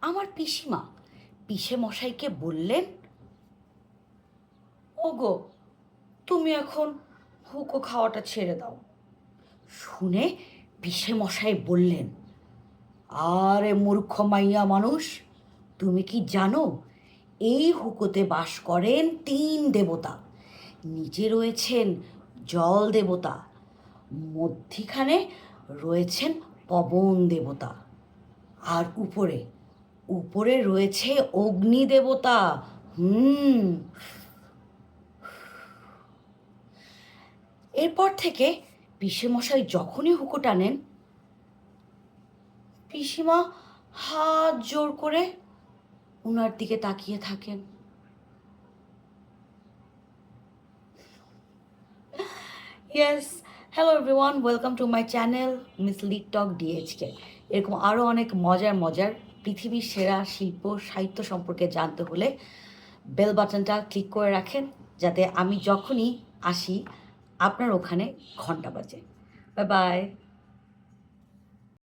আমার পিসিমা পিসে মশাইকে বললেন, ওগো তুমি এখন হুকো খাওয়াটা ছেড়ে দাও। শুনে পিসে মশাই বললেন, আরে মূর্খ মাইয়া মানুষ, তুমি কি জানো এই হুকোতে বাস করেন 3 দেবতা। নিচে রয়েছেন জল দেবতা, মধ্যিখানে রয়েছেন পবন দেবতা, আর উপরে উপরে রয়েছে অগ্নি দেবতা। এরপর থেকে পিসেমশাই যখনই হুকো টানেন, পিসিমা হাত জোর করে ওনার দিকে তাকিয়ে থাকেন। Yes, hello everyone, welcome to my channel miss lead talk DHK. এরকম আরও অনেক মজার মজার পৃথিবীর সেরা শিল্প সাহিত্য সম্পর্কে জানতে হলে বেল বাটনটা ক্লিক করে রাখেন, যাতে আমি যখনই আসি আপনার ওখানে ঘন্টা বাজে। Bye bye.